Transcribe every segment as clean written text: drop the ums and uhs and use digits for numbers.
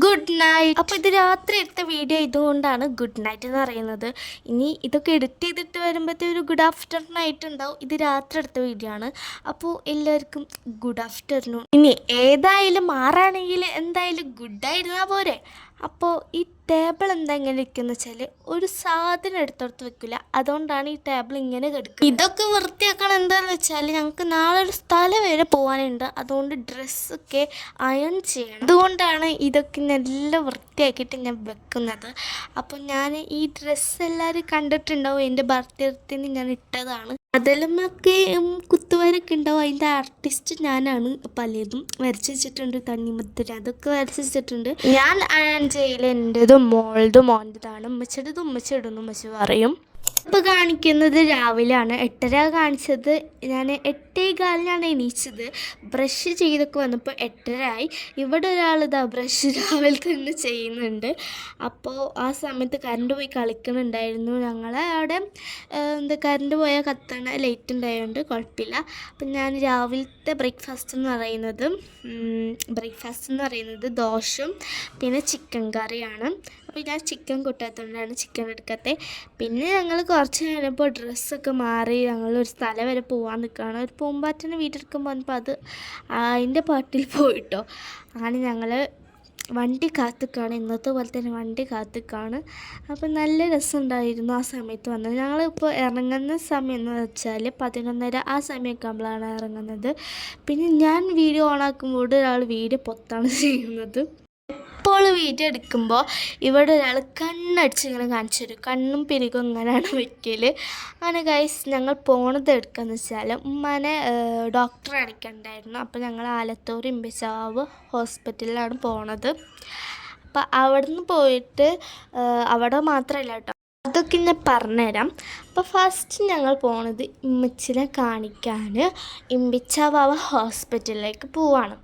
Good night. അപ്പോൾ ഇത് രാത്രി എടുത്ത വീഡിയോ ഇതുകൊണ്ടാണ് ഗുഡ് നൈറ്റ് എന്ന് പറയുന്നത്. ഇനി ഇതൊക്കെ എഡിറ്റ് ചെയ്തിട്ട് വരുമ്പോഴത്തേ ഒരു ഗുഡ് ആഫ്റ്റർനൂൺ ആയിട്ടുണ്ടാവും. ഇത് രാത്രി എടുത്ത വീഡിയോ ആണ്. അപ്പോൾ എല്ലാവർക്കും ഗുഡ് ആഫ്റ്റർനൂൺ. ഇനി ഏതായാലും മാറാണെങ്കിൽ എന്തായാലും ഗുഡായിരുന്നാൽ പോരെ. അപ്പോൾ ഈ ടേബിൾ എന്താ ഇങ്ങനെ ഇരിക്കുന്ന വെച്ചാൽ ഒരു സാധനം എടുത്തോടത്ത് വെക്കില്ല, അതുകൊണ്ടാണ് ഈ ടേബിൾ ഇങ്ങനെ കിടക്കുന്നത്. ഇതൊക്കെ വൃത്തിയാക്കണം എന്താണെന്ന് വെച്ചാൽ ഞങ്ങൾക്ക് നാളെ ഒരു സ്ഥലം വരെ പോകാനുണ്ട്, അതുകൊണ്ട് ഡ്രസ്സൊക്കെ അയൺ ചെയ്യണം. അതുകൊണ്ടാണ് ഇതൊക്കെ നല്ല വൃത്തിയാക്കിയിട്ട് ഞാൻ വെക്കുന്നത്. അപ്പോൾ ഞാൻ ഈ ഡ്രസ്സ് എല്ലാവരും കണ്ടിട്ടുണ്ടാവും, എൻ്റെ ബർത്ത്ഡേത്തിന് ഞാൻ ഇട്ടതാണ്. അതിലുമൊക്കെ കുത്തുവരൊക്കെ ഉണ്ടാവും. അതിൻ്റെ ആർട്ടിസ്റ്റ് ഞാനാണ്. പലതും വരച്ച് വെച്ചിട്ടുണ്ട്, തണ്ണിമത്തര അതൊക്കെ വരച്ച് വെച്ചിട്ടുണ്ട്. ഞാൻ ആൻജയിൽ എൻ്റെതും മോളതും മോൻ്റെതാണ്. ഉമ്മച്ചയുടേതും ഉമ്മച്ചിടുന്നു ഉമ്മച്ചി പറയും. ഇപ്പോൾ കാണിക്കുന്നത് രാവിലെയാണ്. 8:30 കാണിച്ചത്. ഞാൻ 8:15 എണീച്ചത്. ബ്രഷ് ചെയ്തൊക്കെ വന്നപ്പോൾ 8:30 ആയി. ഇവിടെ ഒരാളിതാ ബ്രഷ് രാവിലെ തന്നെ ചെയ്യുന്നുണ്ട്. അപ്പോൾ ആ സമയത്ത് കറണ്ട് പോയി കളിക്കുന്നുണ്ടായിരുന്നു. ഞങ്ങളെ അവിടെ കറണ്ട് പോയാൽ കത്തണ ലൈറ്റ് ഉണ്ടായതുകൊണ്ട് കുഴപ്പമില്ല. അപ്പം ഞാൻ രാവിലത്തെ ബ്രേക്ക്ഫാസ്റ്റ് എന്ന് പറയുന്നത് ദോശയും പിന്നെ ചിക്കൻ കറിയാണ്. അപ്പോൾ ഞാൻ ചിക്കൻ കൂട്ടാത്തതുകൊണ്ടാണ് ചിക്കൻ എടുക്കാത്തത്. പിന്നെ ഞങ്ങൾ കുറച്ച് കഴിഞ്ഞപ്പോൾ ഡ്രസ്സൊക്കെ മാറി ഞങ്ങളൊരു സ്ഥലം വരെ പോകാൻ നിൽക്കുകയാണ്. ഒരു പൂമ്പാറ്റനെ വീട്ടിലെടുക്കുമ്പോൾ വന്നപ്പോൾ അതിൻ്റെ പാട്ടിൽ പോയിട്ടോ. അങ്ങനെ ഞങ്ങൾ വണ്ടി കാത്തിക്കാണ്, ഇന്നത്തെ പോലെ തന്നെ വണ്ടി കാത്തിക്കാണ്. അപ്പോൾ നല്ല രസമുണ്ടായിരുന്നു ആ സമയത്ത് വന്നത്. ഞങ്ങളിപ്പോൾ ഇറങ്ങുന്ന സമയം എന്ന് വെച്ചാൽ 11:30 ആ സമയമൊക്കെ ആകുമ്പോഴാണ് ഇറങ്ങുന്നത്. പിന്നെ ഞാൻ വീഡിയോ ഓണാക്കുമ്പോൾ ഒരാൾ വീഡിയോ പൊത്താണ് ചെയ്യുന്നത്. ഇപ്പോൾ വീഡിയോ എടുക്കുമ്പോൾ ഇവിടെ ഒരാൾ കണ്ണടിച്ച് ഇങ്ങനെ കാണിച്ചു തരും. കണ്ണും പിരികും ഇങ്ങനെയാണ് വയ്ക്കൽ. അങ്ങനെ ഗൈസ് ഞങ്ങൾ പോണത് എടുക്കുകയെന്ന് വെച്ചാൽ ഉമ്മാനെ ഡോക്ടറെ കാണിക്കണ്ടായിരുന്നു. അപ്പോൾ ഞങ്ങൾ ആലത്തൂർ ഇമ്പിച്ചാവ് ഹോസ്പിറ്റലിലാണ് പോണത്. അപ്പോൾ അവിടെ നിന്ന് പോയിട്ട് അവിടെ മാത്രമല്ല കേട്ടോ, അതൊക്കെ ഞാൻ പറഞ്ഞുതരാം. അപ്പോൾ ഫസ്റ്റ് ഞങ്ങൾ പോണത് ഇമ്മച്ചിനെ കാണിക്കാൻ ഇമ്പിച്ചാവാവ ഹോസ്പിറ്റലിലേക്ക് പോവാണ്.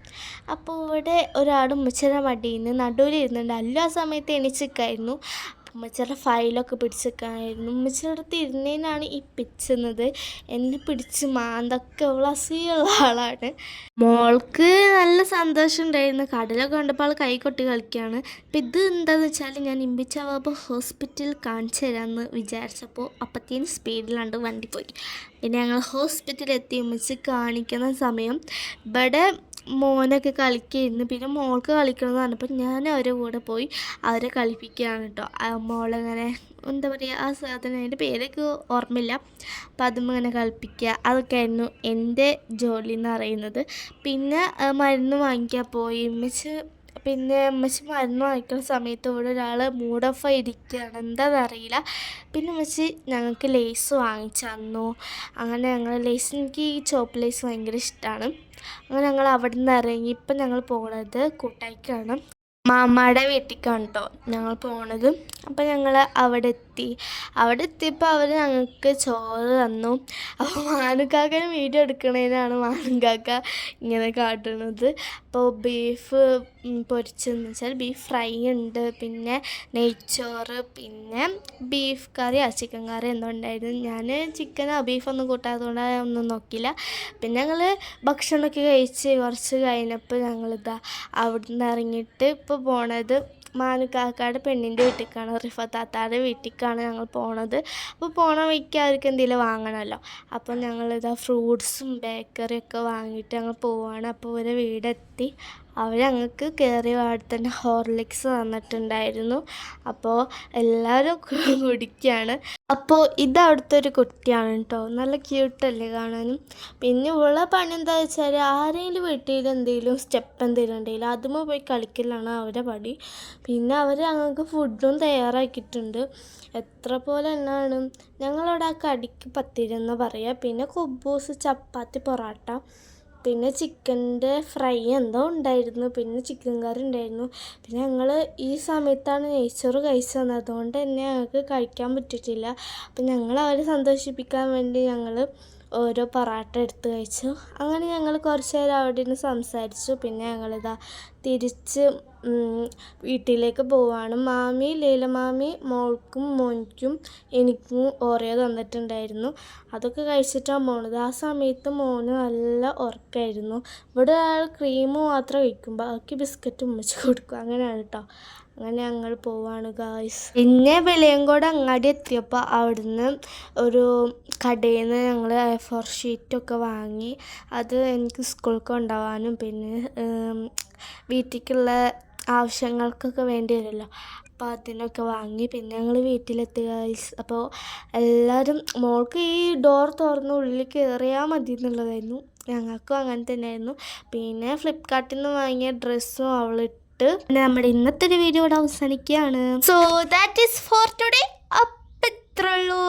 അപ്പോൾ ഇവിടെ ഒരാൾ ഉമ്മച്ചിയുടെ മടിയിൽ നിന്ന് നടുവിലിരുന്നുണ്ട്. എല്ലാ സമയത്ത് എണീച്ചിരിക്കായിരുന്നു. ഉമ്മച്ചിയുടെ ഫയലൊക്കെ പിടിച്ചിരിക്കാനായിരുന്നു. ഉമ്മച്ചിയുടെ അടുത്ത് ഇരുന്നതിനാണ് ഈ പിച്ചുന്നത്. എന്നെ പിടിച്ച് മാന്തൊക്കെ ഉള്ള അസൂയുള്ള ആളാണ്. മോൾക്ക് നല്ല സന്തോഷം ഉണ്ടായിരുന്നു. കടലൊക്കെ കണ്ടപ്പോൾ ആൾ കൈ കൊട്ടി കളിക്കുകയാണ്. അപ്പം ഇത് എന്താണെന്ന് വെച്ചാൽ ഞാൻ ഇമ്പിച്ചാവാബ ഹോസ്പിറ്റലിൽ കാണിച്ചു തരാമെന്ന് വിചാരിച്ചപ്പോൾ അപ്പത്തേന് സ്പീഡിലാണ്ട് വണ്ടി പോയി. പിന്നെ ഞങ്ങൾ ഹോസ്പിറ്റലിൽ എത്തി. ഉമ്മച്ചി കാണിക്കുന്ന സമയം ഇവിടെ മോനൊക്കെ കളിക്കുകയായിരുന്നു. പിന്നെ മോൾക്ക് കളിക്കണമെന്ന് പറഞ്ഞപ്പോൾ ഞാൻ അവരുടെ കൂടെ പോയി അവരെ കളിപ്പിക്കുകയാണ് കേട്ടോ. മോളങ്ങനെ എന്താ പറയുക, ആ സാധനം അതിൻ്റെ പേരൊക്കെ ഓർമ്മയില്ല. അപ്പം അതും ഇങ്ങനെ കളിപ്പിക്കുക, അതൊക്കെ ആയിരുന്നു എൻ്റെ ജോലി എന്ന് പറയുന്നത്. പിന്നെ മരുന്ന് വാങ്ങിക്കാൻ പോയി ഉമ്മച്ചി മരുന്ന് വാങ്ങിക്കുന്ന സമയത്ത് ഇവിടെ ഒരാൾ മൂഡ് ഓഫ് ഇരിക്കുകയാണ്, എന്താണെന്നറിയില്ല. പിന്നെ ഉമ്മച്ചി ഞങ്ങൾക്ക് ലേസ് വാങ്ങിച്ചു തന്നു. അങ്ങനെ ഞങ്ങൾ എനിക്ക് ഈ ചോപ്പ് ലേസ് ഭയങ്കര ഇഷ്ടമാണ്. അങ്ങനെ ഞങ്ങൾ അവിടെ നിന്ന് ഇറങ്ങി. ഇപ്പം ഞങ്ങൾ പോകുന്നത് കൂട്ടായിക്കാണ്, മാമ്മയുടെ വീട്ടിലേക്കാണ് കേട്ടോ ഞങ്ങൾ പോണത്. അപ്പം ഞങ്ങൾ അവിടെ എത്തിയപ്പോൾ അവർ ഞങ്ങൾക്ക് ചോറ് തന്നു. അപ്പോൾ മാനുക്കാക്കന് വീഡിയോ എടുക്കണതിനാണ് മാനുക്കാക്ക ഇങ്ങനെ കാട്ടുന്നത്. അപ്പോൾ ബീഫ് പൊരിച്ചതെന്ന് വെച്ചാൽ ബീഫ് ഫ്രൈ ഉണ്ട്, പിന്നെ നെയ്ച്ചോറ്, പിന്നെ ബീഫ് കറി ചിക്കൻ കറി എന്തോ ഉണ്ടായിരുന്നു. ഞാൻ ചിക്കനോ ബീഫൊന്നും കൂട്ടാത്തതുകൊണ്ട് ഒന്നും നോക്കിയില്ല. പിന്നെ ഞങ്ങൾ ഭക്ഷണമൊക്കെ കഴിച്ച് കുറച്ച് കഴിഞ്ഞപ്പോൾ ഞങ്ങളിതാ അവിടെ നിന്ന് ഇറങ്ങിയിട്ട് ഇപ്പോൾ പോണത് മാനുക്കാക്കയുടെ പെണ്ണിൻ്റെ വീട്ടിലേക്കാണ്, റിഫത്താത്തായുടെ വീട്ടിലേക്കാണ് ഞങ്ങൾ പോണത്. അപ്പോൾ പോണ വഴിക്ക് അവർക്ക് എന്തെങ്കിലും വാങ്ങണമല്ലോ. അപ്പോൾ ഞങ്ങളിതാ ഫ്രൂട്ട്സും ബേക്കറിയൊക്കെ വാങ്ങിയിട്ട് ഞങ്ങൾ പോവുകയാണ്. അപ്പോൾ ഇവരെ വീടെത്തി. അവർ ഞങ്ങൾക്ക് കയറിയ പാടെ തന്നെ ഹോർലിക്സ് തന്നിട്ടുണ്ടായിരുന്നു. അപ്പോൾ എല്ലാവരും കുടിക്കുകയാണ്. അപ്പോൾ ഇത് അവിടുത്തെ ഒരു കുട്ടിയാണ് കേട്ടോ, നല്ല ക്യൂട്ടല്ലേ കാണാനും. പിന്നെ ഉള്ള പണി എന്താ വെച്ചാൽ ആരെങ്കിലും വീട്ടിൽ എന്തെങ്കിലും സ്റ്റെപ്പ് എന്തെങ്കിലും ഉണ്ടെങ്കിൽ അതുമ്പോൾ പോയി കളിക്കലാണ് അവരുടെ പണി. പിന്നെ അവർ ഞങ്ങൾക്ക് ഫുഡും തയ്യാറാക്കിയിട്ടുണ്ട്. എത്ര പോലെ എന്നാണ് ഞങ്ങളവിടെ ആ കടിക്ക് പത്തിരി എന്ന് പറയുക. പിന്നെ കുബൂസ്, ചപ്പാത്തി, പൊറോട്ട, പിന്നെ ചിക്കൻ്റെ ഫ്രൈ എന്തോ ഉണ്ടായിരുന്നു, പിന്നെ ചിക്കൻ കറി ഉണ്ടായിരുന്നു. പിന്നെ ഞങ്ങൾ ഈ സമയത്താണ് നെയ്ച്ചോറ് കഴിച്ചു തന്നത്, അതുകൊണ്ട് തന്നെ ഞങ്ങൾക്ക് കഴിക്കാൻ പറ്റിയിട്ടില്ല. അപ്പം ഞങ്ങൾ അവരെ സന്തോഷിപ്പിക്കാൻ വേണ്ടി ഞങ്ങൾ ഓരോ പൊറോട്ട എടുത്ത് കഴിച്ചു. അങ്ങനെ ഞങ്ങൾ കുറച്ച് നേരം അവിടെ നിന്ന് സംസാരിച്ചു. പിന്നെ ഞങ്ങളിതാ തിരിച്ച് വീട്ടിലേക്ക് പോവാണ്. മാമി ലീല മാമി മോൾക്കും മോനിക്കും എനിക്കും ഓറിയോ തന്നിട്ടുണ്ടായിരുന്നു. അതൊക്കെ കഴിച്ചിട്ടാണ് പോണത്. ആ സമയത്ത് മോന് നല്ല ഉറക്കമായിരുന്നു. ഇവിടെ ആൾ ക്രീം മാത്രം കഴിക്കും, ബാക്കി ബിസ്ക്കറ്റ് ഉമ്മച്ച് കൊടുക്കും. അങ്ങനെയാണ് കേട്ടോ. അങ്ങനെ ഞങ്ങൾ പോവാണ് ഗായ്സ്. പിന്നെ വെളിയങ്കോട് അങ്ങാടി എത്തിയപ്പോൾ അവിടുന്ന് ഒരു കടയിൽ നിന്ന് ഞങ്ങൾ A4 ഷീറ്റൊക്കെ വാങ്ങി. അത് എനിക്ക് സ്കൂളിൽ കൊണ്ടുപോകാനും പിന്നെ വീട്ടിലേക്കുള്ള ആവശ്യങ്ങൾക്കൊക്കെ വേണ്ടി വരുമല്ലോ, അപ്പോൾ അതിനൊക്കെ വാങ്ങി. പിന്നെ ഞങ്ങൾ വീട്ടിലെത്തി ഗായ്സ്. അപ്പോൾ എല്ലാവരും മോൾക്ക് ഈ ഡോർ തുറന്ന് ഉള്ളിൽ കയറിയാൽ മതി എന്നുള്ളതായിരുന്നു. ഞങ്ങൾക്കും അങ്ങനെ തന്നെയായിരുന്നു. പിന്നെ ഫ്ലിപ്കാർട്ടിൽ നിന്ന് വാങ്ങിയ ഡ്രസ്സും അവളിട്ട് നമ്മുടെ ഇന്നത്തെ ഒരു വീഡിയോ ഇവിടെ അവസാനിക്കുകയാണ്. So that is for today. അപ്പം ഇത്രയുള്ളൂ.